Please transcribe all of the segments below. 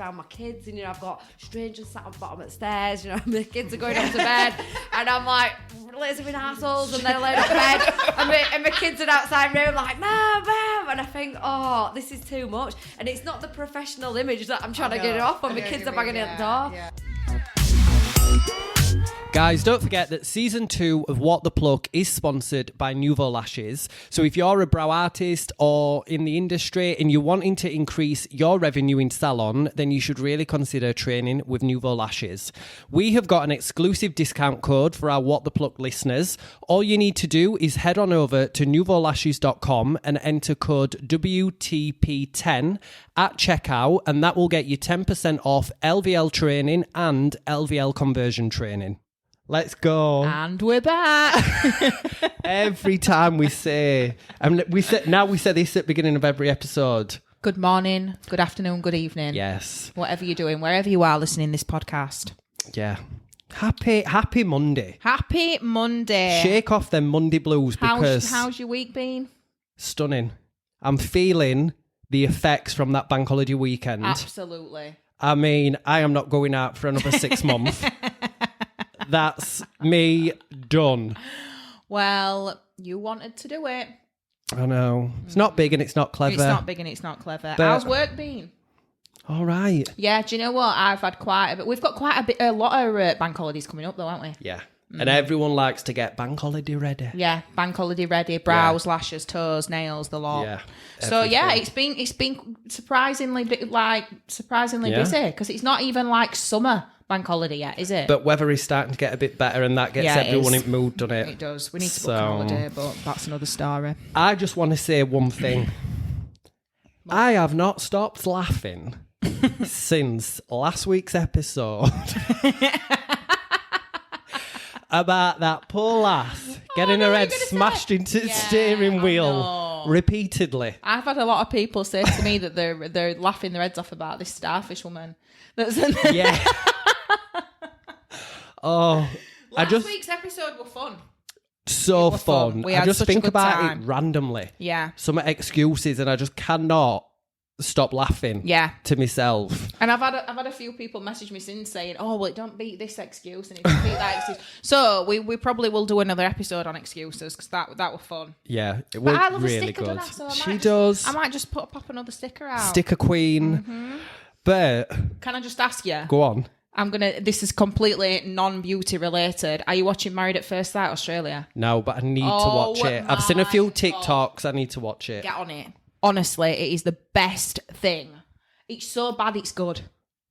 around my kids, and I've got strangers sat on the bottom of the stairs, the kids are going up to bed, and I'm like, laser assholes, and they're laying up bed, and my kids are outside room like, Mom, and I think, oh, this is too much, and it's not the professional image that I'm trying to get it off when my kids are banging at the door. Yeah. Guys, don't forget that season 2 of What the Pluck is sponsored by Nouveau Lashes. So if you're a brow artist or in the industry and you're wanting to increase your revenue in salon, then you should really consider training with Nouveau Lashes. We have got an exclusive discount code for our What the Pluck listeners. All you need to do is head on over to nouveaulashes.com and enter code WTP10 at checkout, and that will get you 10% off LVL training and LVL conversion training. Let's go. And we're back. Every time we say this at the beginning of every episode. Good morning, good afternoon, good evening. Yes. Whatever you're doing, wherever you are listening to this podcast. Yeah. Happy Monday. Happy Monday. Shake off them Monday blues because... How's your week been? Stunning. I'm feeling the effects from that bank holiday weekend. Absolutely. I mean, I am not going out for another 6 months. That's me done. Well, you wanted to do it. I know. It's not big and it's not clever. It's not big and it's not clever. But, how's work been? All right. Yeah, do you know what? I've had quite a bit. We've got a lot of bank holidays coming up though, haven't we? Yeah. And everyone likes to get bank holiday ready. Yeah, bank holiday ready. Brows, lashes, toes, nails, the lot. Yeah. So yeah, it's been surprisingly busy because it's not even like summer bank holiday yet, is it? But weather is starting to get a bit better, and that gets everyone in mood, doesn't it? It does. We need to book a holiday, but that's another story. I just want to say one thing. I have not stopped laughing since last week's episode about that poor lass getting her head smashed into the steering wheel repeatedly. I've had a lot of people say to me that they're laughing their heads off about this starfish woman. Yeah. Last week's episode was fun. So fun. We I had just such a think good about time. it randomly. Yeah. Some excuses, and I just cannot stop laughing. Yeah. To myself. And I've had a few people message me since saying, "Oh, well, it don't beat this excuse and it don't beat that excuse." So we probably will do another episode on excuses because that was fun. Yeah, it was I love really a sticker, good. don't I? So She does. I might just pop another sticker out. Sticker queen. Mm-hmm. But can I just ask you? Go on. This is completely non-beauty related. Are you watching Married at First Sight Australia? No, but I need to watch it. I've seen a few TikToks. I need to watch it. Get on it. Honestly, it is the best thing. It's so bad, it's good.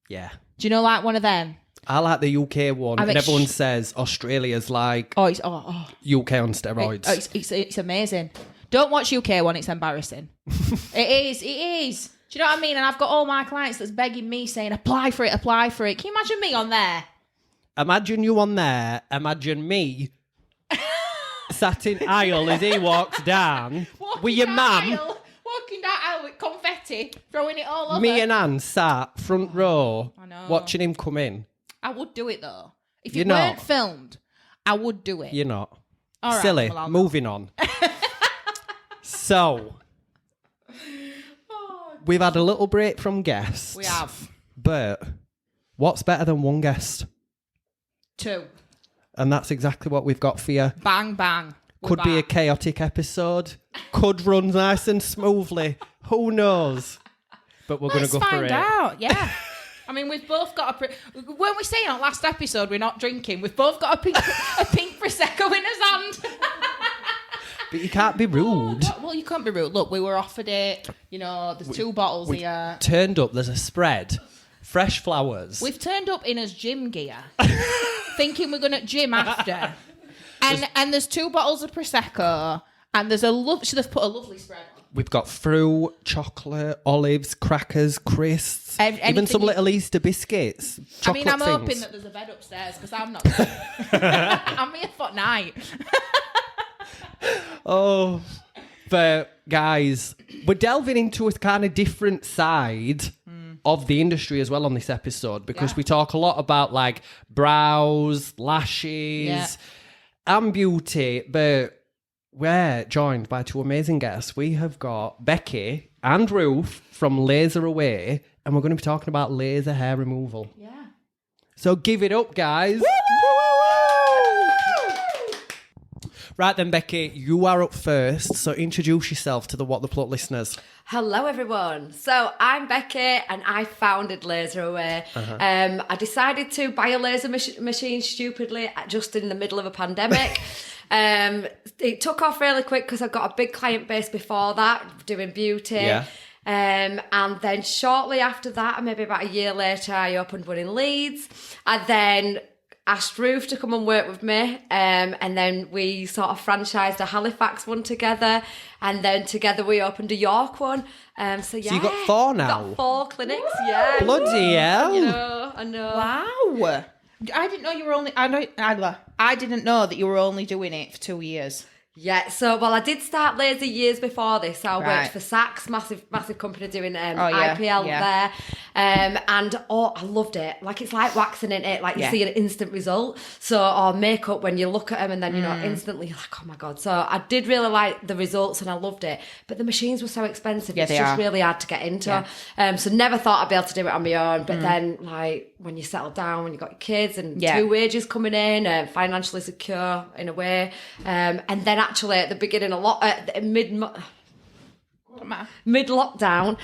Yeah. Do you know, like one of them? I like the UK one, and everyone says Australia's like UK on steroids. It's amazing. Don't watch UK one, it's embarrassing. It is. Do you know what I mean? And I've got all my clients that's begging me saying, apply for it. Can you imagine me on there? Imagine you on there. Imagine me sat in aisle as he walks down with your mum. Walking down aisle with confetti, throwing it all over. Me and Anne sat front row watching him come in. I would do it though. If it weren't filmed, I would do it. You're not. All right, silly. well, Moving on. So, we've had a little break from guests. We have. But what's better than one guest? 2. And that's exactly what we've got for you. Bang, bang. Could be a chaotic episode. Could run nice and smoothly. Who knows? But we're going to go for it. Let's find out, yeah. I mean, we've both got weren't we saying on last episode we're not drinking? We've both got a pink Prosecco in his hand. But you can't be rude. Well, you can't be rude. Look, we were offered it. There's 2 bottles here. Turned up, there's a spread. Fresh flowers. We've turned up in his gym gear. Thinking we're going to gym after. And there's 2 bottles of Prosecco. And there's they've put a lovely spread on. We've got fruit, chocolate, olives, crackers, crisps, even some little Easter biscuits. I'm hoping that there's a bed upstairs because I'm not. I'm here for night. Oh, but guys, we're delving into a kind of different side of the industry as well on this episode because we talk a lot about like brows, lashes, and beauty, but we're joined by 2 amazing guests. We have got Becky and Ruth from LaserAway, and we're going to be talking about laser hair removal. Yeah. So give it up, guys. Right then, Becky, you are up first. So introduce yourself to the What the Pluck listeners. Hello, everyone. So I'm Becky, and I founded LaserAway. I decided to buy a laser machine stupidly just in the middle of a pandemic. It took off really quick because I've got a big client base before that, doing beauty. Yeah. And then shortly after that, maybe about a year later, I opened one in Leeds. I then asked Ruth to come and work with me, and then we sort of franchised a Halifax one together, and then together we opened a York one. So you got 4 now? Got 4 clinics, yeah. Bloody hell. I know. Wow. I didn't know you were only. I didn't know that you were only doing it for 2 years. Yeah, so, I did start laser years before this. So I Right. worked for Saks, massive company doing yeah, IPL yeah. there. And I loved it. Like, it's like waxing in it. Like, you Yeah. see an instant result. So, or makeup, when you look at them and then, instantly you're like, oh my God. So I did really like the results and I loved it. But the machines were so expensive. Yeah, It's they just are. really hard to get into. So never thought I'd be able to do it on my own. But then, like, when you settle down, when you've got your kids and Yeah. 2 wages coming in, financially secure in a way. And then actually at the beginning, mid-lockdown,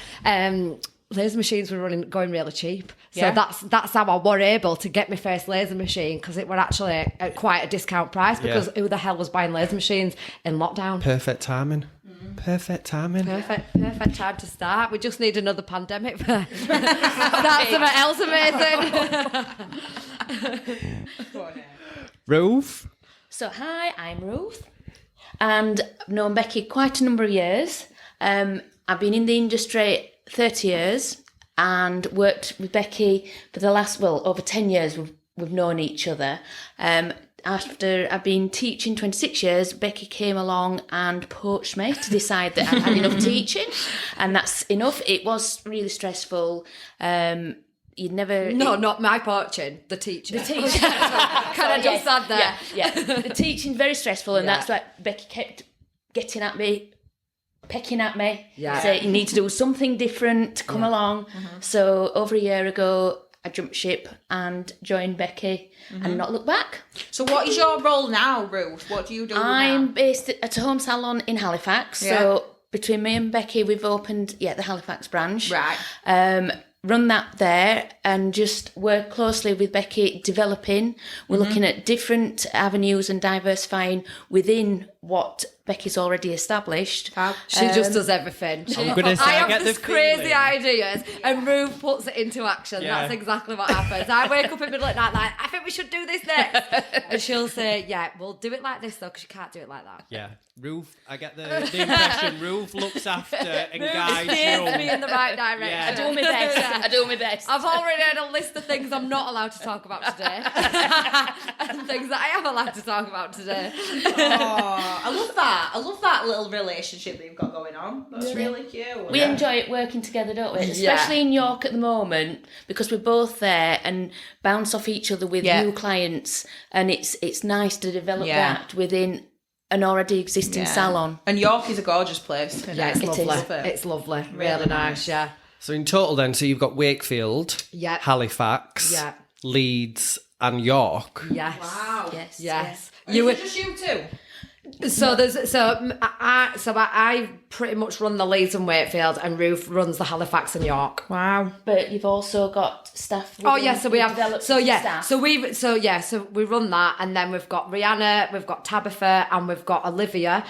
laser machines were going really cheap. So Yeah. that's how I were able to get my first laser machine, because it were actually at quite a discount price, because who the hell was buying laser machines in lockdown? Perfect timing. Perfect timing. Perfect time to start. We just need another pandemic for start something else amazing. Ruth? So, hi, I'm Ruth, and I've known Becky quite a number of years. I've been in the industry 30 years and worked with Becky for the last, over 10 years. We've known each other. After I've been teaching 26 years, Becky came along and poached me to decide that I'd had enough teaching, and that's enough. It was really stressful. You'd never... No, not my poaching, the teacher. The teacher. Can I just add that? Yeah. The teaching's very stressful, and Yeah. that's why Becky kept getting at me, pecking at me, Yeah. saying you need to do something different, come along. So over a year ago, I jumped ship and joined Becky and not looked back. So what is your role now, Ruth? What do you do I'm now? based at a home salon in Halifax. Yeah. So between me and Becky, we've opened the Halifax branch. Right. Run that there and just work closely with Becky developing. We're looking at different avenues and diversifying within what Becky's already established. She just does everything. I'm gonna say, I I have get this the crazy feeling. ideas, and Ruth puts it into action. Yeah. That's exactly what happens. I wake up in the middle of the night like, I think we should do this next. And she'll say, yeah, we'll do it like this though, because you can't do it like that. Yeah. Ruth, I get the impression Ruth looks after and guides Steers me you. in the right direction. Yeah. I do my best. I do my best. I've already had a list of things I'm not allowed to talk about today. And things that I am allowed to talk about today. Oh, I love that. I love that little relationship that you've got going on. That's really cute. We enjoy it working together, don't we? Especially in York at the moment, because we're both there and bounce off each other with new clients, and it's nice to develop that within an already existing salon. And York is a gorgeous place. Yeah, it's It is. lovely. It's lovely. Really nice, yeah. So in total then, so you've got Wakefield, Yeah. Halifax, Yeah. Leeds and York. Yes. Wow. Yes. You were, Just you two? so I pretty much run the Leeds and Wakefield, and Ruth runs the Halifax and York. Wow. But you've also got staff. Oh yeah, so we have developed staff. staff. So we run that, and then we've got Rihanna, we've got Tabitha, and we've got Olivia.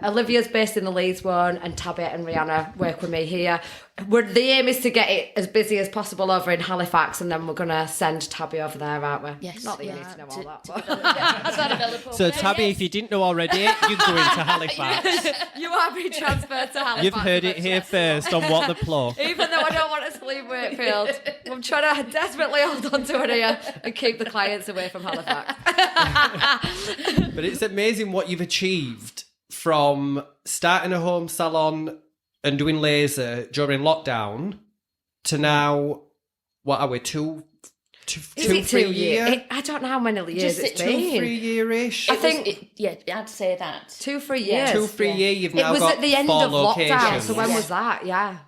Olivia's based in the Leeds one, and Tabby and Rihanna work with me here. The aim is to get it as busy as possible over in Halifax, and then we're gonna send Tabby over there, aren't we? Yes, Not that you we need are, to know to- all that. to But develop over So there, Tabby, yes. if you didn't know already, you're going to Halifax. you are being transferred to Halifax. You've heard it here first on What the Pluck. Even though I don't want us to leave Wakefield, I'm trying to desperately hold on to it here and keep the clients away from Halifax. But it's amazing what you've achieved from starting a home salon and doing laser during lockdown to now, what are we, two, Is it 3 2 years? years? I don't know how many years Just it's it- 2, been. 3 year-ish? I think I'd say that. 2-3 years. 2, 3 years, you've It now was got at the end 4 of lockdown. locations. So when was that? Yeah.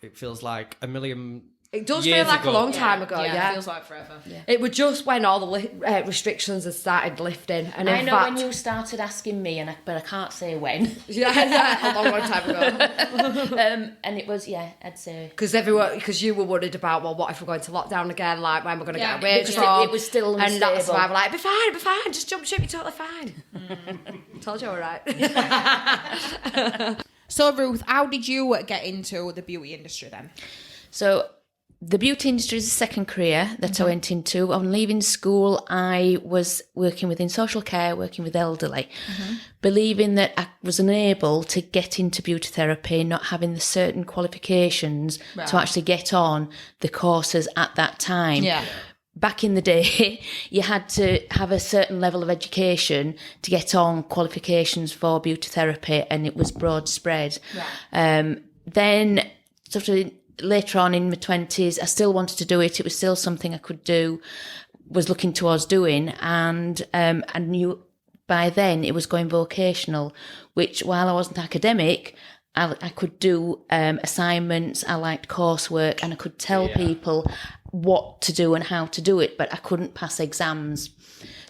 it feels like a million. It does years feel like ago. a long time ago, yeah. It feels like forever. Yeah. It was just when all the restrictions had started lifting. And I in know fact, when you started asking me, but I can't say when. yeah, a long time ago. And it was, I'd say. Because you were worried about, well, what if we're going to lockdown again? Like, when we're going to get a wage because from? it was still and that's unstable. why we're like, be fine, just jump ship, you're totally fine. Told you all right. So, Ruth, how did you get into the beauty industry then? So the beauty industry is a second career that I went into. On leaving school, I was working within social care, working with elderly, believing that I was unable to get into beauty therapy, not having the certain qualifications to actually get on the courses at that time. Yeah. Back in the day, you had to have a certain level of education to get on qualifications for beauty therapy, and it was broad spread. Right. Then, sort of later on in my 20s, I still wanted to do it. It was still something I could do, was looking towards doing, and I knew by then it was going vocational, which, while I wasn't academic, I could do assignments, I liked coursework, and I could tell people what to do and how to do it, but I couldn't pass exams.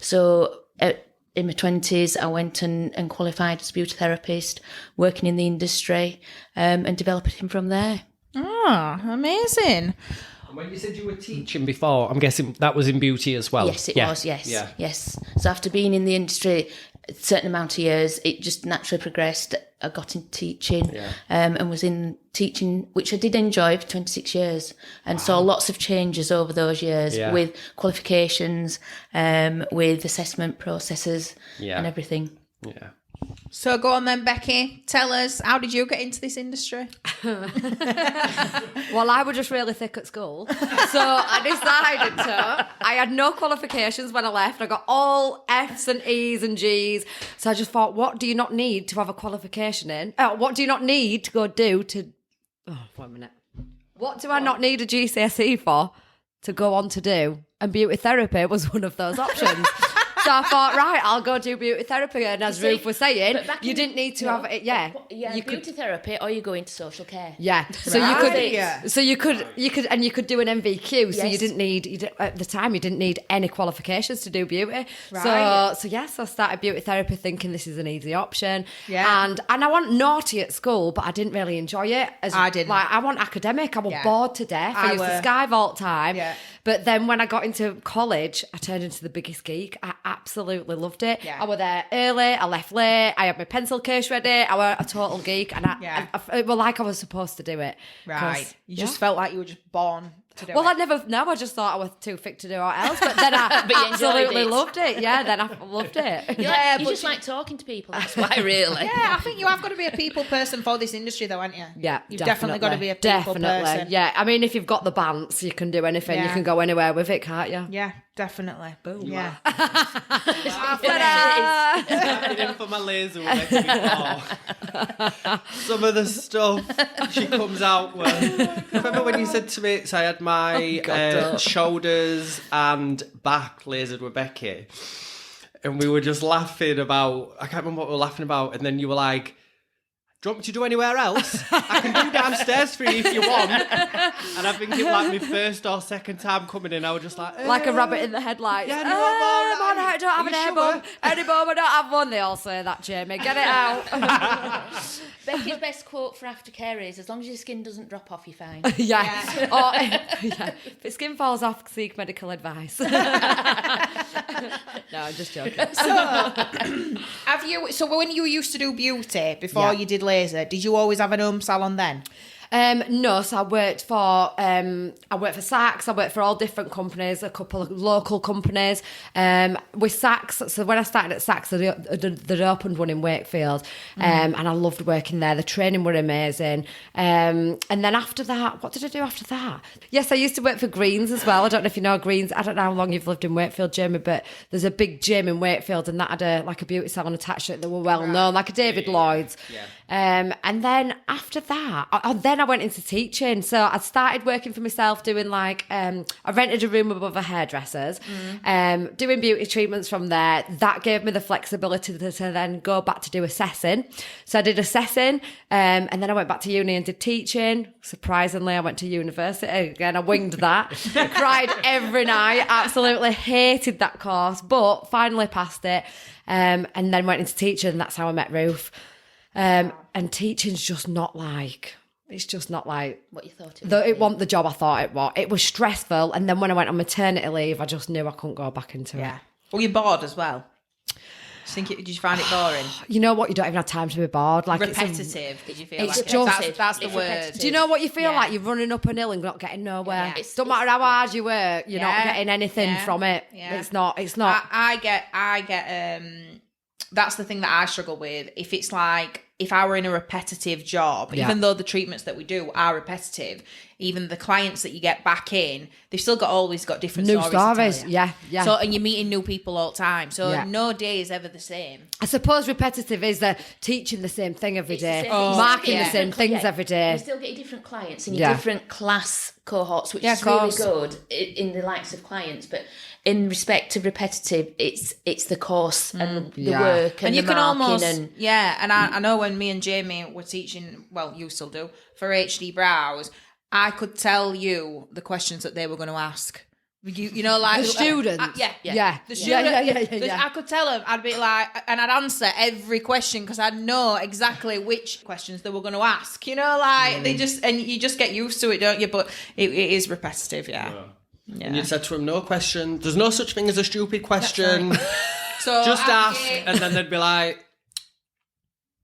So in my 20s, I went and qualified as a beauty therapist, working in the industry, and developing from there. Oh, amazing. And when you said you were teaching before, I'm guessing that was in beauty as well. Yes, it was, yes. So after being in the industry a certain amount of years, it just naturally progressed. I got into teaching and was in teaching, which I did enjoy for 26 years, and saw lots of changes over those years with qualifications, with assessment processes and everything. Yeah. So go on then, Becky. Tell us, how did you get into this industry? Well, I was just really thick at school. So I decided to. I had no qualifications when I left. I got all F's and E's and G's. So I just thought, what do you not need to have a qualification in? What do you not need to go do to... Oh, 1 minute. What do I not need a GCSE for to go on to do? And beauty therapy was one of those options. So I thought, right, I'll go do beauty therapy. And as Ruth was saying, you didn't need to have it. Yeah, you beauty therapy, or you go into social care. Yeah, so you could do an MVQ. So you didn't need at the time you didn't need any qualifications to do beauty. Right. So yes, I started beauty therapy thinking this is an easy option. Yeah. And I wasn't naughty at school, but I didn't really enjoy it. I didn't. Like I wasn't academic. I was bored to death. I used to sky vault time. Yeah. But then when I got into college, I turned into the biggest geek. I absolutely loved it. Yeah. I was there early, I left late, I had my pencil case ready, I was a total geek, and I it was like I was supposed to do it. Right. You just felt like you were just born to do it. Well, I just thought I was too thick to do what else, but then I But you enjoyed absolutely it. loved it. Yeah, then I loved it. You just like talking to people. That's why, really. Yeah, I think you have got to be a people person for this industry, though, haven't you? Yeah, You've definitely got to be a people person. Yeah, I mean, if you've got the bants, you can do anything. You can go anywhere with it, can't you? Yeah, definitely. Boom. Yeah. I've been in for my laser with Becky before. Some of the stuff she comes out with. Remember when you said to me, so I had my shoulders and back lasered with Becky, and we were just laughing about, I can't remember what we were laughing about, and then you were like, do you want me to do anywhere else? I can do downstairs for you if you want. And I think it like my first or second time coming in, I was just like... Like a rabbit in the headlights. Yeah, no, I don't have an air bum anymore. I don't have one. They all say that, Jamie. Get it out. Becky's best quote for aftercare is, as long as your skin doesn't drop off, you're fine. Yeah. Or, if your skin falls off, seek medical advice. No, I'm just joking. So when you used to do beauty before you did laser, did you always have an home salon then? No, so I worked for Saks. I worked for all different companies, a couple of local companies. With Saks, so when I started at Saks, they'd opened one in Wakefield, and I loved working there. The training were amazing. And then after that, what did I do after that? Yes, I used to work for Greens as well. I don't know if you know Greens. I don't know how long you've lived in Wakefield, Jamie, but there's a big gym in Wakefield, and that had a beauty salon attached to it that were well known, like a David Lloyd's. Yeah. And then after that, then I I went into teaching. So I started working for myself, doing like, I rented a room above a hairdresser's, doing beauty treatments from there. That gave me the flexibility to then go back to do assessing. So I did assessing, and then I went back to uni and did teaching. Surprisingly, I went to university again. I winged that. Cried every night. Absolutely hated that course, but finally passed it. And then went into teaching, and that's how I met Ruth. And teaching's just not like, it's just not like What you thought it wasn't the job I thought it was. It was stressful, and then when I went on maternity leave, I just knew I couldn't go back into it. Well, you're bored as well. Did you find it boring? You know what? You don't even have time to be bored. Like Repetitive, did you feel it's like just- it? That's the it's word. repetitive. Do you know what you feel Yeah. like? You're running up an hill and not getting nowhere. Yeah. Don't matter how hard you work, you're not Yeah. getting anything Yeah. from it. Yeah. It's not. I get that's the thing that I struggle with. If it's like, if I were in a repetitive job, Yeah. even though the treatments that we do are repetitive, even the clients that you get back in, they've still always got different New stories to tell stories. you. Yeah. So, and you're meeting new people all the time. So Yeah. no day is ever the same. I suppose repetitive is teaching the same thing every It's the day, same thing. marking Yeah. the same things every You day. still get your different clients and your Yeah. different class cohorts, which Yeah, is of really course. good in the likes of clients. But in respect to repetitive, it's the course and the Yeah. work and you the can marking almost, and and I know when me and Jamie were teaching, well, you still do, for HD Brows, I could tell you the questions that they were going to ask. You know, like The students? yeah. Yeah. The Yeah, student, yeah. I could tell them. I'd be like, and I'd answer every question because I'd know exactly which questions they were going to ask. You know, like they just, and you just get used to it, don't you? But it is repetitive, yeah. And you said to him, no question. There's no such thing as a stupid question. So Just ask. it. And then they'd be like,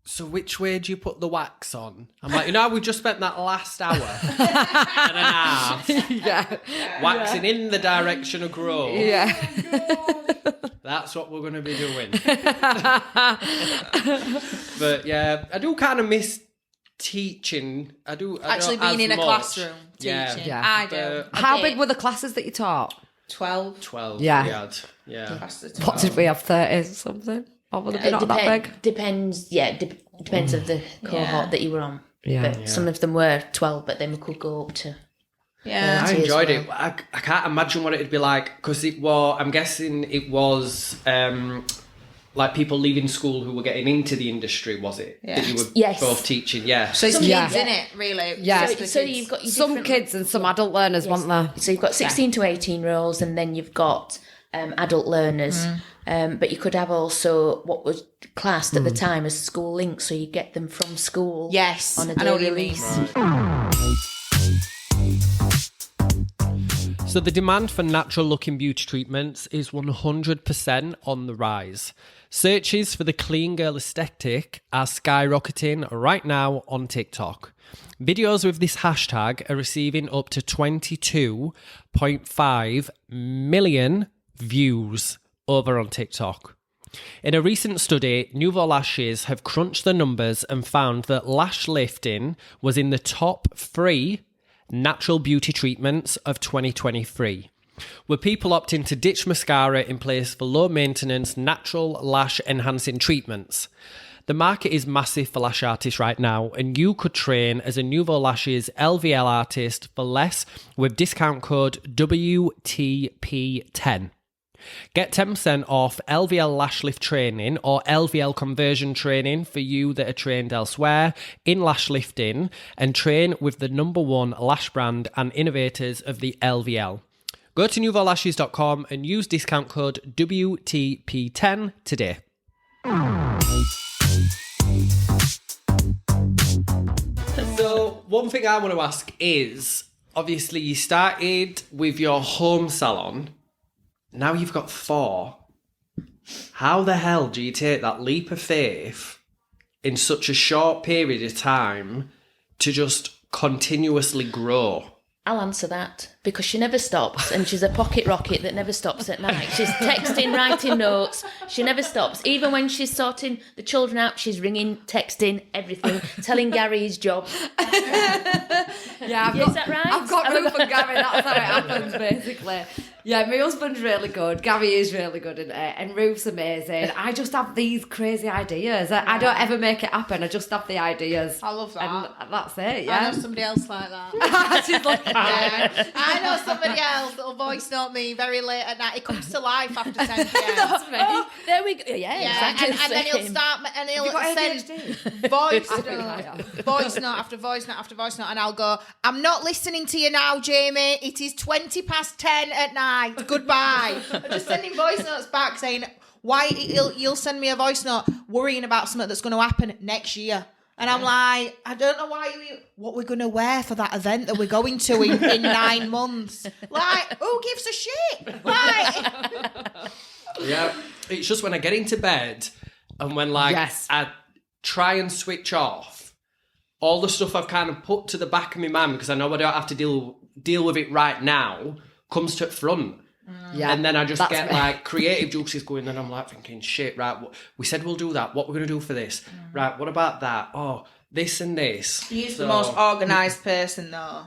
so which way do you put the wax on? I'm like, we just spent that last hour and a half waxing in the direction of growth. Yeah. That's what we're going to be doing. But yeah, I do kind of miss teaching. I Actually don't being as in a much. classroom Yeah. teaching. Yeah. I do. How Okay. big were the classes that you taught? 12. 12 Yeah. we had. Yeah. Past the 12. What did we have? 30 or something? Or were they not that big? Depends. Yeah, depends of the cohort that you were on. Yeah. But some of them were 12, but then we could go up to. Yeah. I as enjoyed well. it. I can't imagine what it'd be like because I'm guessing it was like people leaving school who were getting into the industry, was it? Yeah. That you were Yes. both teaching, yeah. So it's kids, Yeah. isn't it? Really? Yeah. Just the So kids. you've got your Some different- kids and some adult learners, weren't there? So you've got 16 to 18 roles, and then you've got adult learners. But you could have also what was classed at the time as school links, so you get them from school. Yes, on a I know what day you mean. release. So the demand for natural-looking beauty treatments is 100% on the rise. Searches for the clean girl aesthetic are skyrocketing right now on TikTok. Videos with this hashtag are receiving up to 22.5 million views over on TikTok. In a recent study, Nouveau Lashes have crunched the numbers and found that lash lifting was in the top 3 natural beauty treatments of 2023, with people opting to ditch mascara in place for low-maintenance, natural lash-enhancing treatments. The market is massive for lash artists right now, and you could train as a Nouveau Lashes LVL artist for less with discount code WTP10. Get 10% off LVL lash lift training or LVL conversion training for you that are trained elsewhere in lash lifting and train with the #1 lash brand and innovators of the LVL. Go to nouveaulashes.com and use discount code WTP10 today. So, one thing I want to ask is, obviously you started with your home salon. Now you've got 4. How the hell do you take that leap of faith in such a short period of time to just continuously grow? I'll answer that. because she never stops, and she's a pocket rocket that never stops at night. She's texting, writing notes. She never stops. Even when she's sorting the children out, she's ringing, texting, everything, telling Gary his job. Yeah, Is that right? I've got Ruth and Gary. That's how it happens, basically. Yeah, my husband's really good. Gary is really good in it, and Ruth's amazing. I just have these crazy ideas. I don't ever make it happen. I just have the ideas. I love that. And that's it. I Yeah. know somebody else like that. She's like, Yeah. I know somebody else that'll voice note me very late at night. It comes to life after 10 p.m. that's me. Oh, there we go. Yeah, Yeah, exactly. and then he'll same. start, and he'll You got send ADHD? voice I think I note, have. voice note after voice note after voice note, and I'll go, I'm not listening to you now, Jamie. It is 20 past 10 at night. Goodbye. I'm just sending voice notes back saying, why you'll send me a voice note worrying about something that's going to happen next year. And I'm like, I don't know what we're going to wear for that event that we're going to in 9 months. Like, who gives a shit? Like, Yeah, it's just when I get into bed and when Yes. I try and switch off all the stuff I've kind of put to the back of my mind because I know I don't have to deal with it right now comes to the front. Yeah. And then I just That's get me. like creative juices going, and I'm like thinking, shit, right, we said we'll do that. What we're going to do for this? Right, what about that? Oh, this and this. he's So- the most organised person, though,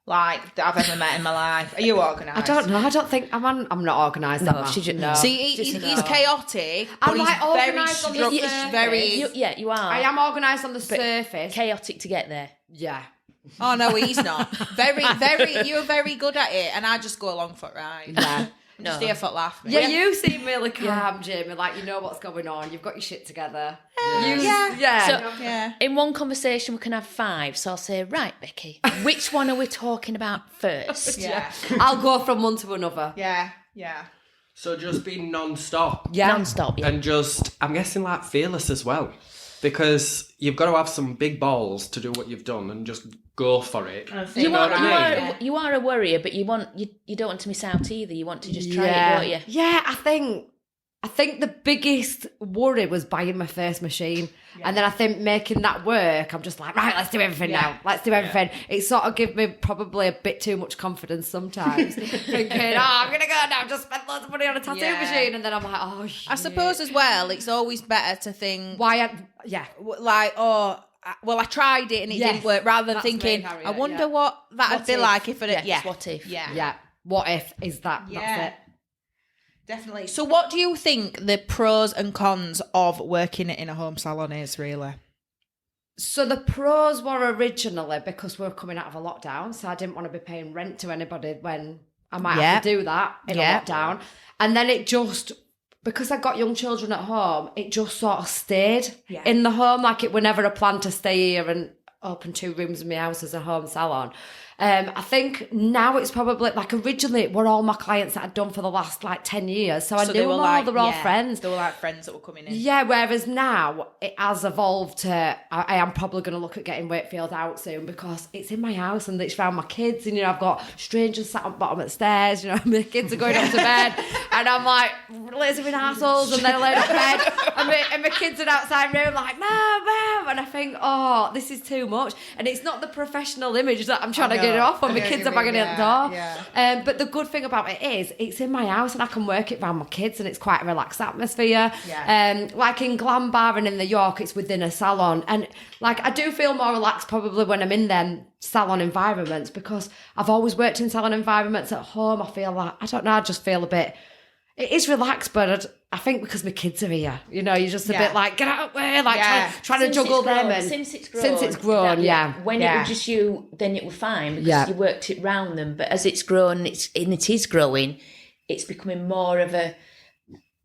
like, that I've ever met in my life. Are you organised? I don't know. I don't think I'm not organised. No, am I? she just- no. See, Just he's no. chaotic, I'm but like he's very organised on the structured, surface. very... You are. I am organised on the surface. Chaotic to get there. Yeah. Oh, no, he's not. You're very good at it, and I just go along for it, right? Yeah. Just here for laugh. Yeah, you seem really calm, Jamie. Like, you know what's going on. You've got your shit together. Yeah. So, Yeah. in one conversation, we can have 5. So I'll say, right, Becky, which one are we talking about first? Yeah. I'll go from one to another. Yeah. Yeah. So just being non-stop. Yeah. Non-stop, yeah. And just, I'm guessing like fearless as well. Because you've got to have some big balls to do what you've done and just go for it. You know what I mean? you are a worrier, but you don't want to miss out either. You want to just try it, don't you? Yeah, I think the biggest worry was buying my first machine. And then I think making that work, I'm just like, right, let's do everything now. Let's do everything. It sort of gives me probably a bit too much confidence sometimes. Thinking, I'm going to go now, just spend loads of money on a tattoo machine. And then I'm like, oh, shit. I suppose as well, it's always better to think, Yeah. like, I tried it and it Yes, didn't work, rather than that's me, thinking, Harriet, I wonder yeah. what that'd What be if? like if it... Yes, what if? Yeah. Yeah. What if is that? Yeah. That's it. Definitely. So what do you think the pros and cons of working in a home salon is, really? So the pros were originally because we were coming out of a lockdown, so I didn't want to be paying rent to anybody when I might have to do that in a lockdown. And then it just, because I got young children at home, it just sort of stayed in the home. Like it were never a plan to stay here and open 2 rooms in my house as a home salon. I think now it's probably, like originally it were all my clients that I'd done for the last like 10 years. So I knew them all, they're all friends. They were like friends that were coming in. Yeah, whereas now it has evolved to, I am probably going to look at getting Wakefield out soon because it's in my house and it's around my kids, and, you know, I've got strangers sat on bottom of the stairs, you know, my kids are going up to bed and I'm like, lasering assholes, and they're laid up bed and my kids are outside room like, Mom, and I think, oh, this is too much. And it's not the professional image that I'm trying to get it off when my kids are banging at the door. Yeah. But the good thing about it is it's in my house and I can work it around my kids and it's quite a relaxed atmosphere. Like in Glam Bar and in the York, it's within a salon. And like I do feel more relaxed probably when I'm in them salon environments because I've always worked in salon environments at home. I feel like, I don't know, I just feel a bit, it is relaxed, but I think because my kids are here, you know, you're just a bit like, get out of the way, like trying to juggle them. And since it's grown, when it was just you, then it was fine because you worked it round them. But as it's grown, it is growing, it's becoming more of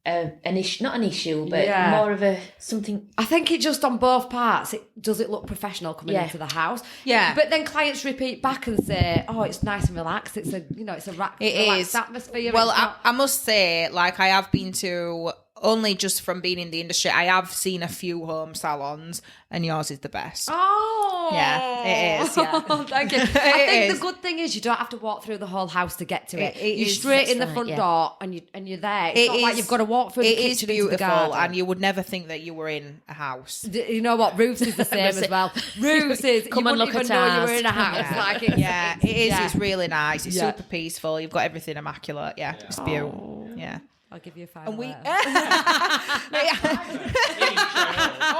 an issue, not an issue, but more of a something. I think it just on both parts, does it look professional coming into the house? Yeah. But then clients repeat back and say, oh, it's nice and relaxed. It's a, you know, it's a relaxed atmosphere. Well, I must say, like, I have been to only just from being in the industry, I have seen a few home salons, and yours is the best. Oh, Yeah, it is, yeah. Thank you. I think the good thing is you don't have to walk through the whole house to get to it. You're straight in the front door, and you're there. It's not like you've got to walk through the kitchen. It is into the beautiful, garden. and you would never think that you were in a house. You know what? Roofs is the same as well. Roofs is Come you and wouldn't look even at know you ours. were in a house. Yeah. Like it's, Yeah, it is. yeah. It's really nice. It's Yeah. super peaceful. You've got everything immaculate. Yeah, it's beautiful. Yeah. I'll give you a 5. And we later. want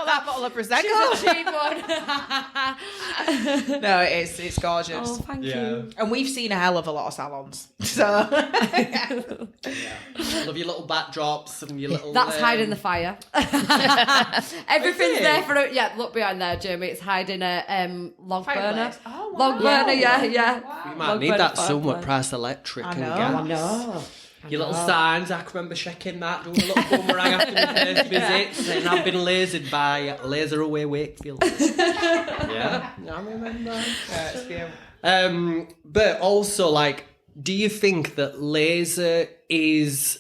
that bottle of prosecco. She's a cheap one. No, it is. It's gorgeous. Oh, thank Yeah. you. And we've seen a hell of a lot of salons. So Love your little backdrops and your little. That's hiding the fire. Everything's it? there for it. Yeah, look behind there, Jamie. It's hiding a log burner. Fireplace. Oh, wow. Log burner, yeah. You might Log need burner that soon with fireplace. Price Electric I and know. gas. I know. Your little signs, I can remember checking that, doing a little boomerang after the first visit, saying I've been lasered by LaserAway Wakefield. Yeah, I remember. It's beautiful. But also, like, do you think that laser is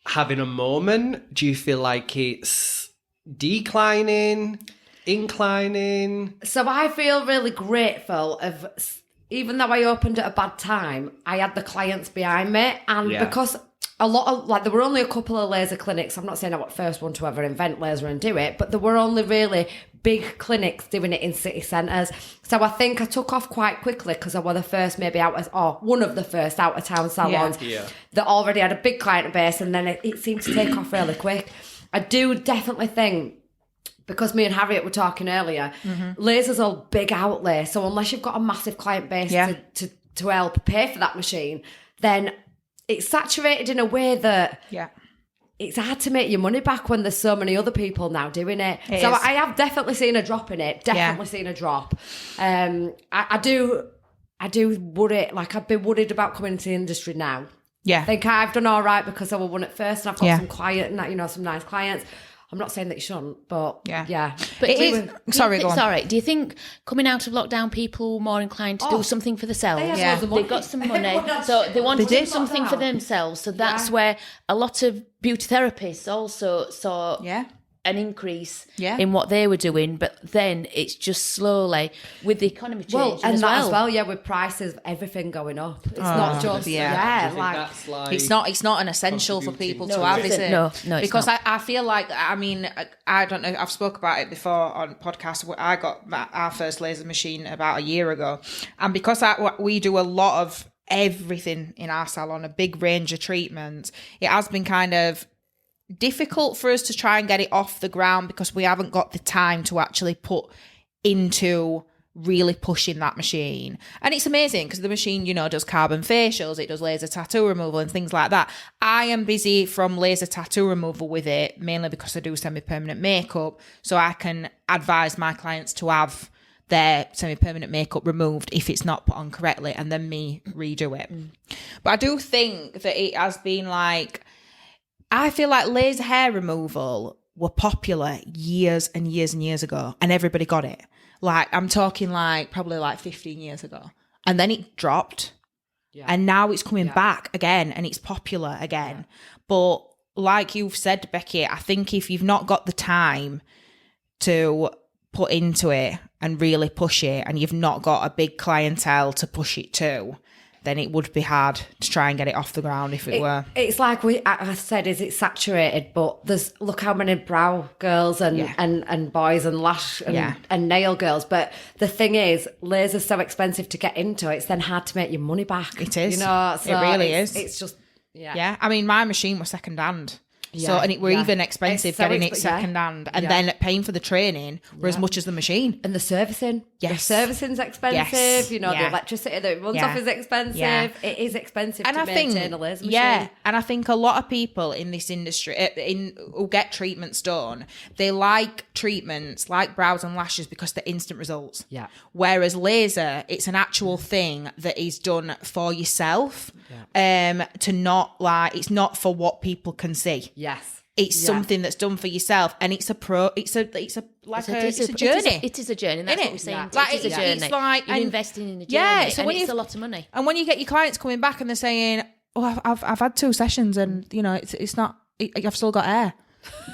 having a moment? Do you feel like it's declining, inclining? So I feel really grateful of, even though I opened at a bad time, I had the clients behind me. And Yeah. because a lot of, like, there were only a couple of laser clinics. I'm not saying I was the first one to ever invent laser and do it, but there were only really big clinics doing it in city centres. So I think I took off quite quickly because I was the first, maybe one of the first out of town salons Yeah. that already had a big client base, and then it seemed to take off really quick. I do definitely think, because me and Harriet were talking earlier, laser's a big outlay. So unless you've got a massive client base to help pay for that machine, then it's saturated in a way that it's hard to make your money back when there's so many other people now doing it. It So is. I have definitely seen a drop in it. Definitely seen a drop. I do worry. Like, I've been worried about coming into the industry now. Yeah. I think I've done all right because I was one at first, and I've got Yeah. some some nice clients. I'm not saying that you shouldn't, but yeah. But It do is- you- sorry, do go you, on. Sorry, do you think coming out of lockdown, people were more inclined to do something for themselves? They had Yeah. loads of money. They got some money, so they wanted to They do did. something for themselves. So that's where a lot of beauty therapists also saw an increase in what they were doing. But then it's just slowly, with the economy changing And as that well. with prices, everything going up. It's not just Do you think that's like It's not an essential for people to have, is it? No, it's because not. I feel like, I mean, I don't know, I've spoke about it before on podcasts. I got our first laser machine about a year ago, and because we do a lot of everything in our salon, a big range of treatments, it has been kind of difficult for us to try and get it off the ground because we haven't got the time to actually put into really pushing that machine. And it's amazing because the machine, does carbon facials, it does laser tattoo removal and things like that. I am busy from laser tattoo removal with it, mainly because I do semi-permanent makeup, so I can advise my clients to have their semi-permanent makeup removed if it's not put on correctly, and then me redo it. But I do think that it has been like, I feel like laser hair removal were popular years and years and years ago, and everybody got it. Like, I'm talking like probably like 15 years ago. And then it dropped. Yeah. And now it's coming back again, and it's popular again. Yeah. But like you've said, Becky, I think if you've not got the time to put into it and really push it, and you've not got a big clientele to push it to, then it would be hard to try and get it off the ground if it were. It's like I said, is it saturated? But look how many brow girls and boys and lash and nail girls. But the thing is, laser's so expensive to get into, it's then hard to make your money back. It is. So it really is. It's just, Yeah, I mean, my machine was second hand. So, and it were even expensive getting it second hand, and then paying for the training were as much as the machine. And the servicing. Yes. The servicing's expensive. Yes. The electricity that it runs off is expensive. Yeah. It is expensive And to I think, maintain a laser machine. yeah, and I think a lot of people in this industry who get treatments done, they like treatments like brows and lashes because they're instant results. Yeah. Whereas laser, it's an actual thing that is done for yourself. Yeah. It's not for what people can see. Yes. It's something that's done for yourself, and it's a journey. It is a journey. That's what we're saying. Yeah. Like, it is a journey. It's like, you're investing in a journey, yeah, so and when it's you- a lot of money. And when you get your clients coming back and they're saying, "Oh, I've had 2 sessions, and it's not. I've still got hair."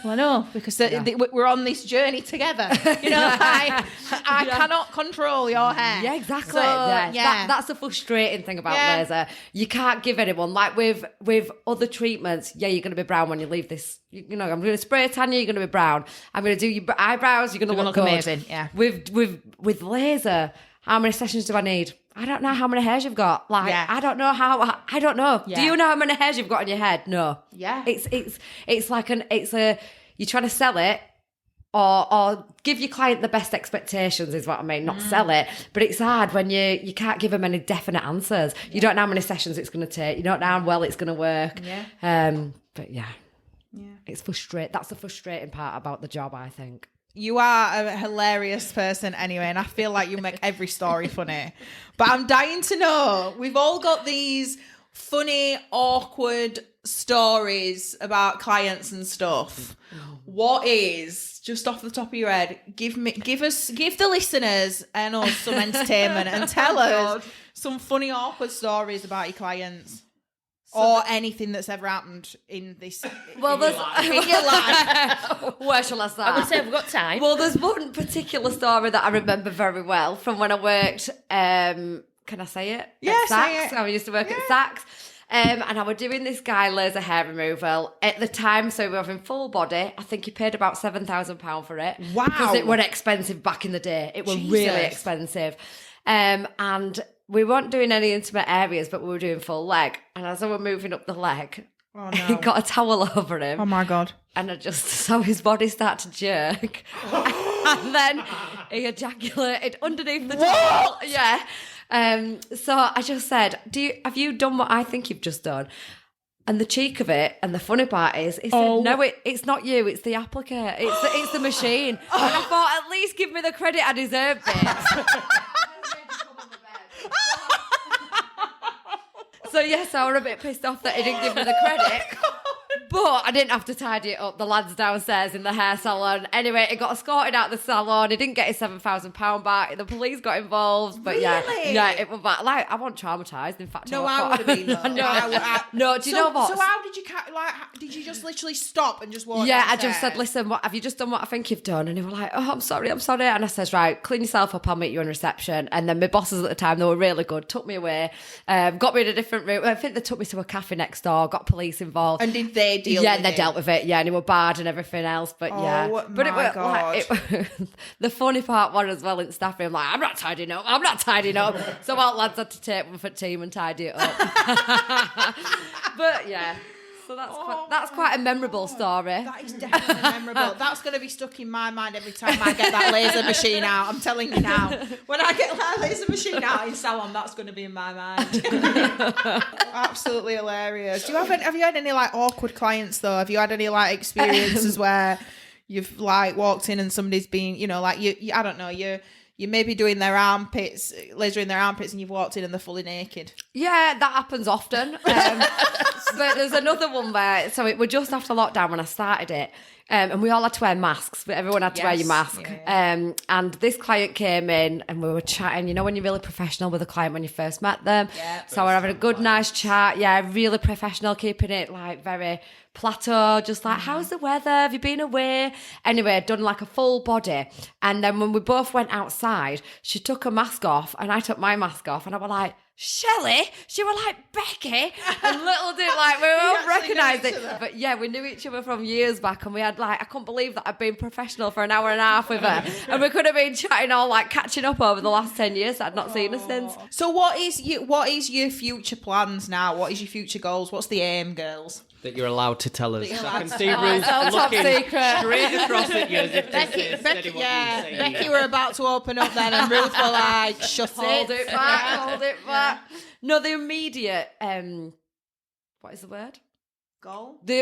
Well, I know, because we're on this journey together. You know, I cannot control your hair. Yeah, exactly. So, That's the frustrating thing about laser. You can't give anyone, like with other treatments, you're going to be brown when you leave this. You know, I'm going to spray tan you, you're going to be brown. I'm going to do your eyebrows, you're going to look good. Amazing, yeah. With laser, how many sessions do I need? I don't know how many hairs you've got. Like, I don't know how. I don't know. Yeah. Do you know how many hairs you've got in your head? No. Yeah. It's like you're trying to sell it or give your client the best expectations is what I mean. Not sell it, but it's hard when you can't give them any definite answers. You don't know how many sessions it's going to take. You don't know how well it's going to work. Yeah. But it's frustrating. That's the frustrating part about the job, I think. You are a hilarious person anyway, and I feel like you make every story funny. But I'm dying to know, we've all got these funny, awkward stories about clients and stuff. What is, just off the top of your head, give the listeners and us some entertainment and tell us some funny, awkward stories about your clients. Or anything that's ever happened in this in your life. Where shall I start? I would say we've got time. Well, there's one particular story that I remember very well from when I worked. Can I say it? Yeah, at say Saks. it. I used to work at Saks. And I was doing this guy laser hair removal at the time. So we were having full body. I think he paid about £7,000 for it. Wow. Because it was expensive back in the day. It was really expensive. And we weren't doing any intimate areas, but we were doing full leg. And as I was moving up the leg, he got a towel over him. Oh my God. And I just saw his body start to jerk. And then he ejaculated underneath the towel. Yeah. So I just said, have you done what I think you've just done? And the cheek of it, and the funny part is, he said, no, it's not you, it's the applicator. It's the machine. And I thought, at least give me the credit I deserved it. So yes, I was a bit pissed off that he didn't give me the credit. But I didn't have to tidy it up. The lad's downstairs in the hair salon. Anyway, he got escorted out the salon. He didn't get his £7,000 back. The police got involved. But yeah, it was bad. Like, I wasn't traumatised. In fact, I would have been. No, do you know what? So how did you did you just literally stop and just walk? Yeah, downstairs? I just said, listen, what have you just done? What I think you've done? And he was like, oh, I'm sorry. And I says, right, clean yourself up. I'll meet you in reception. And then my bosses at the time, they were really good. Took me away, got me in a different room. I think they took me to a cafe next door. Got police involved. And did they deal? Yeah, they dealt with it. Yeah, and he were bad and everything else. But but the funny part was as well in the staff room. Like, I'm not tidying up. So our lads had to take one for team and tidy it up. But yeah. So that's quite a memorable story. That is definitely memorable. That's going to be stuck in my mind every time I get that laser machine out. I'm telling you now. When I get that laser machine out in salon, that's going to be in my mind. Absolutely hilarious. Have you had any like awkward clients though? Have you had any like experiences where you've like walked in and somebody's been, you know, like you I don't know, you're maybe doing their armpits, lasering their armpits, and you've walked in and they're fully naked. Yeah, that happens often. But there's another one where, so it was just after lockdown when I started it, and we all had to wear masks, but everyone had to wear your mask. Yeah. And this client came in and we were chatting, you know, when you're really professional with a client when you first met them. Yeah, so we're having a good, nice chat. Yeah, really professional, keeping it like very plateau, just like, how's the weather? Have you been away? Anyway, I'd done like a full body. And then when we both went outside, she took her mask off and I took my mask off and I was like, Shelley? She was like, Becky? And little did like, we all recognised it. But yeah, we knew each other from years back and we had like, I couldn't believe that I'd been professional for an hour and a half with her. And we could have been chatting all like catching up over the last 10 years. I'd not seen her since. So what is your future plans now? What is your future goals? What's the aim, girls? That you're allowed to tell us. I can see Ruth looking secret. straight across at you as if Becky were about to open up then and Ruth were like, shut Hold it back. No, the immediate, what is the word? Goal? The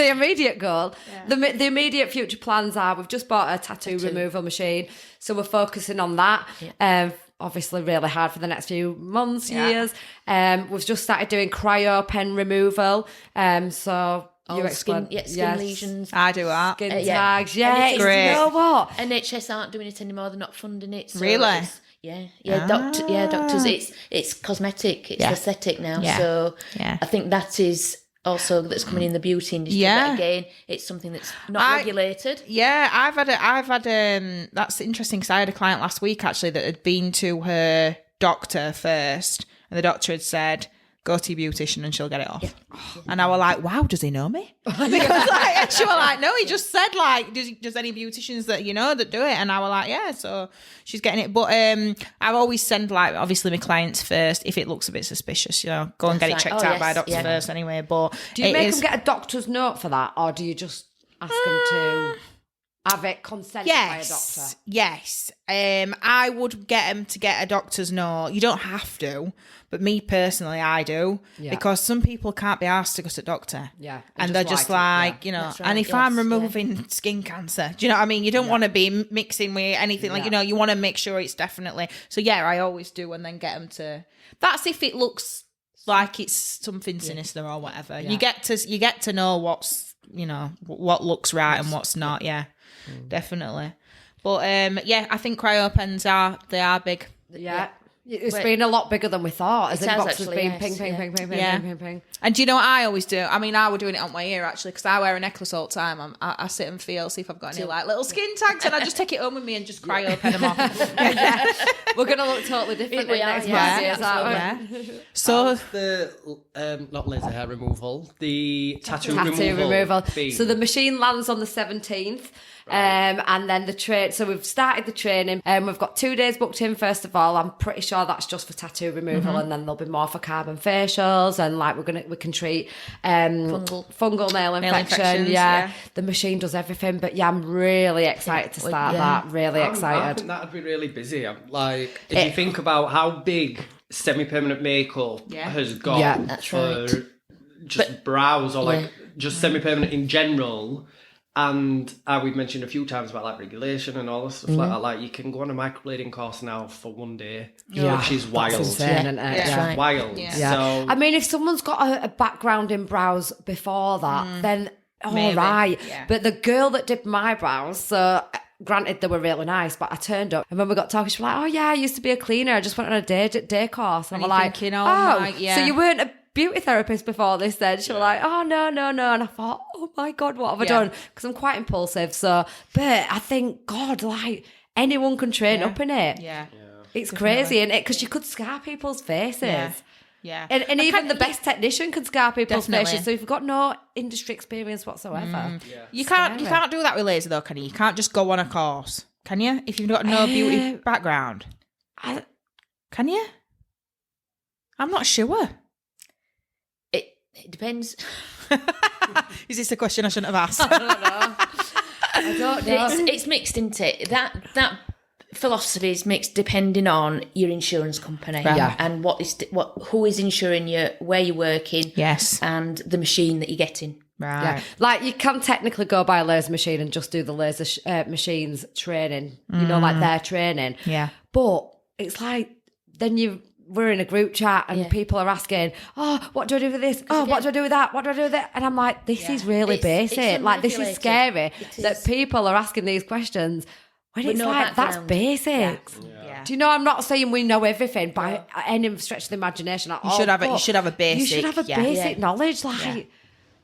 immediate goal. Yeah. The immediate future plans are, we've just bought a tattoo removal machine, so we're focusing on that. Yeah. Obviously really hard for the next few months, years. We've just started doing cryo pen removal. So you explain, skin lesions. I do that. Skin tags. Yeah, it's great. You know what? NHS aren't doing it anymore. They're not funding it. So really? Doctors. It's cosmetic. It's aesthetic now. Yeah. So I think that is also that's coming in the beauty industry. Yeah. But again, it's something that's not regulated. Yeah, I've had that's interesting because I had a client last week actually that had been to her doctor first, and the doctor had said, go to your beautician and she'll get it off. Yeah. And I was like, wow, does he know me? Because and she was like, no, he just said like, does any beauticians that you know that do it? And I was like, yeah, so she's getting it. But I've always send like, obviously my clients first, if it looks a bit suspicious, go and get it checked out by a doctor first anyway. But do you make them get a doctor's note for that, or do you just ask them to have it consented by a doctor? Yes. I would get them to get a doctor's note. You don't have to, but me personally, I do. Yeah. Because some people can't be asked to go to the doctor. Yeah. And they're just like, right, and if I'm removing skin cancer, do you know what I mean? You don't want to be mixing with anything like, you want to make sure it's definitely. So yeah, I always do, and then get them to, that's if it looks like it's something sinister or whatever. Yeah. You get to know what's, what looks right and what's not. Yeah. Definitely. But I think cryo pens are big. Yeah. It's been a lot bigger than we thought. As boxes actually, been yes, ping, ping, ping, ping, ping, ping, ping, ping. And do you know what I always do? I mean, I was doing it on my ear actually because I wear a necklace all the time. I sit and feel, see if I've got any like little skin tags, and I just take it home with me and just cryo pen them off. We're going to look totally different in next years, aren't we? So the not laser hair removal, the tattoo removal. So the machine lands on the 17th. And then the train. So we've started the training. We've got 2 days booked in. First of all, I'm pretty sure that's just for tattoo removal, and then there'll be more for carbon facials, and like we can treat fungal nail infection. Yeah, the machine does everything. But I'm really excited to start that. Really excited. I think that'd be really busy. Like if you think about how big semi-permanent makeup has got that's for just brows or like just semi-permanent in general. And we've mentioned a few times about like regulation and all this stuff like that. Like you can go on a microblading course now for 1 day, which is wild. That's insane, isn't it? It's wild. Yeah. So, I mean, if someone's got a background in brows before that, then all right. Yeah. But the girl that did my brows, so granted they were really nice, but I turned up and when we got talking, she was like, "Oh yeah, I used to be a cleaner. I just went on a day course." And I'm like, thinking, so you weren't a beauty therapist before this then? She was like, "Oh no." And I thought, oh my God, what have I done? Because I'm quite impulsive. So, but I think, God, like anyone can train up in it. Yeah. It's crazy, isn't it? Because you could scar people's faces. Yeah. And even the best technician can scar people's faces. So if you've got no industry experience whatsoever. You can't do that with laser though, can you? You can't just go on a course, can you? If you've got no beauty background. Can you? I'm not sure. It depends. Is this a question I shouldn't have asked? I don't know. It's mixed, isn't it? That philosophy is mixed depending on your insurance company and who is insuring you, where you're working, and the machine that you're getting. Right. Yeah. Like you can technically go buy a laser machine and just do the laser machines training, like their training. Yeah. But it's like then we're in a group chat and people are asking, "Oh, what do I do with this? Oh, what do I do with that? What do I do with that?" And I'm like, this is really basic. It's like this is scary that people are asking these questions when it's like that's basics. Yeah. Do you know? I'm not saying we know everything by any stretch of the imagination. Like, you should have a basic. You should have a basic knowledge, like.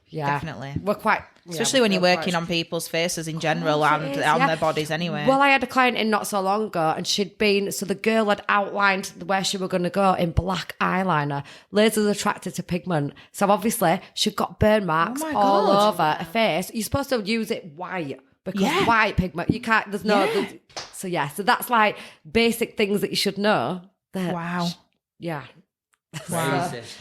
Yeah, definitely. We're quite, especially when you're working on people's faces in general and on their bodies anyway. Well, I had a client in not so long ago, and so the girl had outlined where she were going to go in black eyeliner. Lasers attracted to pigment, so obviously she'd got burn marks all over her face. You're supposed to use it white because white pigment you can't. There's no. So that's like basic things that you should know. Wow. Yeah.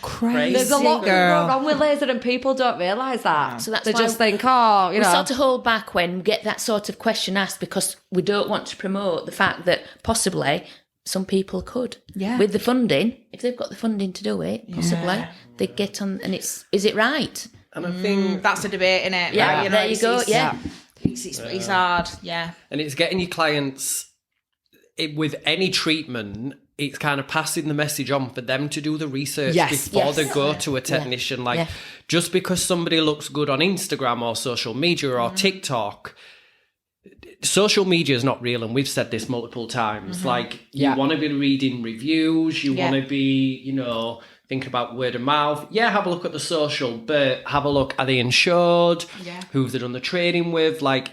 Crazy. There's a lot going wrong with laser and people don't realise that. So that's they just think, we sort of hold back when we get that sort of question asked because we don't want to promote the fact that possibly some people could. Yeah. With the funding, if they've got the funding to do it, possibly they get on and is it right? And I think that's a debate, isn't it? Yeah, right? there you go. Yeah. It's hard. Yeah. And it's getting your clients with any treatment. It's kind of passing the message on for them to do the research before they go to a technician. Just because somebody looks good on Instagram or social media or TikTok, social media is not real. And we've said this multiple times. Like, you want to be reading reviews. You want to be, thinking about word of mouth, yeah, have a look at the social, but have a look, are they insured? Yeah. Who have they done the training with? Like,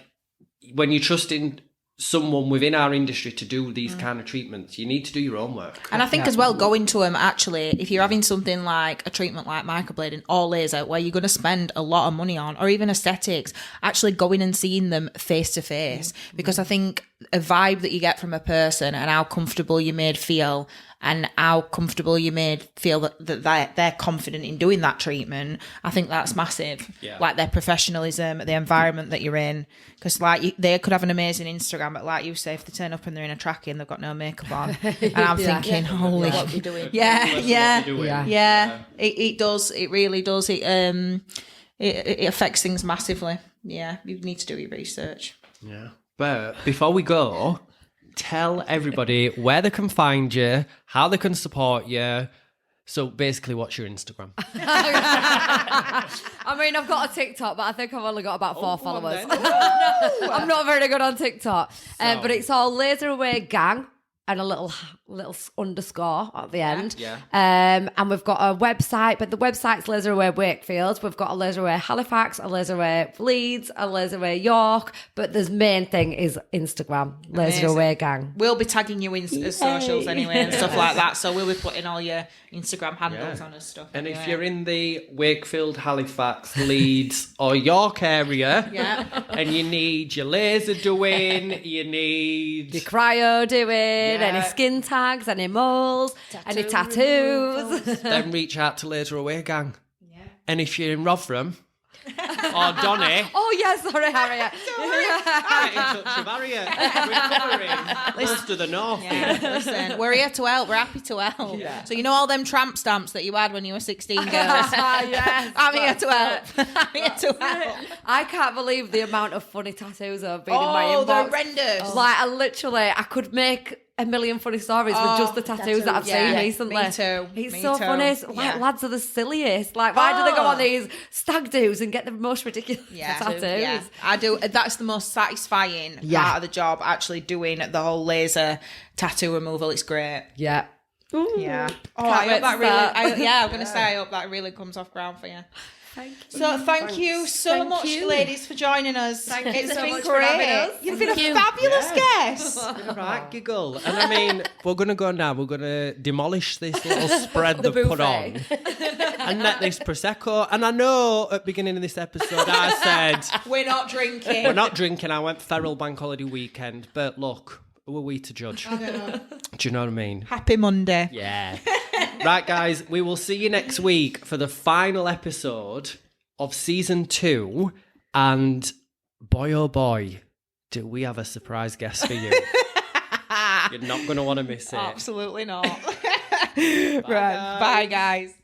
when you're trusting someone within our industry to do these kind of treatments, you need to do your own work. And I think as well, going to them, actually, if you're having something like a treatment like microblading or laser, where you're going to spend a lot of money on, or even aesthetics, actually going and seeing them face to face. Because I think a vibe that you get from a person and how comfortable you made feel, and how comfortable you made feel that they're confident in doing that treatment, I think that's massive. Yeah. Like their professionalism, the environment that you're in. Because like they could have an amazing Instagram, but like you say, if they turn up and they're in a trackie and they've got no makeup on, and I'm thinking, holy, What are you doing? It does. It really does. It affects things massively. Yeah, you need to do your research. Yeah. But before we go, tell everybody where they can find you, how they can support you. So basically, what's your Instagram? I mean, I've got a TikTok, but I think I've only got about 4 followers. I'm not very good on TikTok. But it's all LaserAway Gang and a little underscore at the end. Yeah. And we've got a website, but the website's LaserAway Wakefield. We've got a LaserAway Halifax, a LaserAway Leeds, a LaserAway York. But the main thing is Instagram, LaserAway Gang. We'll be tagging you in socials anyway and stuff like that. So we'll be putting all your Instagram handles on and stuff. And anyway. if you're in the Wakefield, Halifax, Leeds or York area and you need your laser doing, you need... Your cryo doing, any skin tags, any moles, any tattoos. then reach out to LaserAway Gang. Yeah. And if you're in Rotherham or Donny... Oh, yeah, sorry, Harriet. Get in touch with Harriet. We're covering most of the north. Yeah, listen, we're here to help. We're happy to help. Yeah. So you know all them tramp stamps that you had when you were 16, girls? Yes, I'm here to help. I'm here to help. I can't believe the amount of funny tattoos that have been in my Oh, inbox. they're horrendous. Like, I could make a million funny stories with just the tattoos that I've seen recently. Me too. It's Me so too. funny. Like, lads are the silliest. Like, why do they go on these stag do's and get the most ridiculous tattoos? Yeah, I do. That's the most satisfying part of the job, actually doing the whole laser tattoo removal. It's great. Yeah. Ooh. Yeah. Oh, Can't I hope wait that to really. start. I'm going to say I hope that really comes off ground for you. Thank you. So thank you so Thank much, you. ladies, for joining us. It's been much great. for having us. You've been Thank a you. fabulous guest. All right, giggle. And I mean, we're going to go now. We're going to demolish this little spread they've put on and let this Prosecco. And I know at the beginning of this episode I said... We're not drinking. We're not drinking. I went feral bank holiday weekend. But look, who are we to judge? Do you know what I mean? Happy Monday. Yeah. Right, guys, we will see you next week for the final episode of season 2. And boy, oh boy, do we have a surprise guest for you. You're not going to want to miss it. Absolutely not. Bye, guys.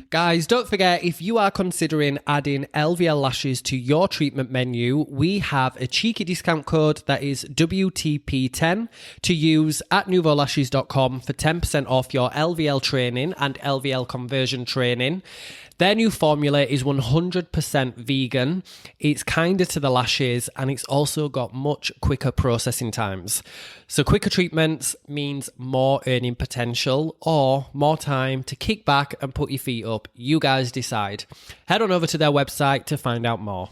Guys, don't forget, if you are considering adding LVL lashes to your treatment menu, we have a cheeky discount code that is WTP10 to use at nouveaulashes.com for 10% off your LVL training and LVL conversion training. Their new formula is 100% vegan. It's kinder to the lashes and it's also got much quicker processing times. So quicker treatments means more earning potential or more time to kick back and put your feet up. You guys decide. Head on over to their website to find out more.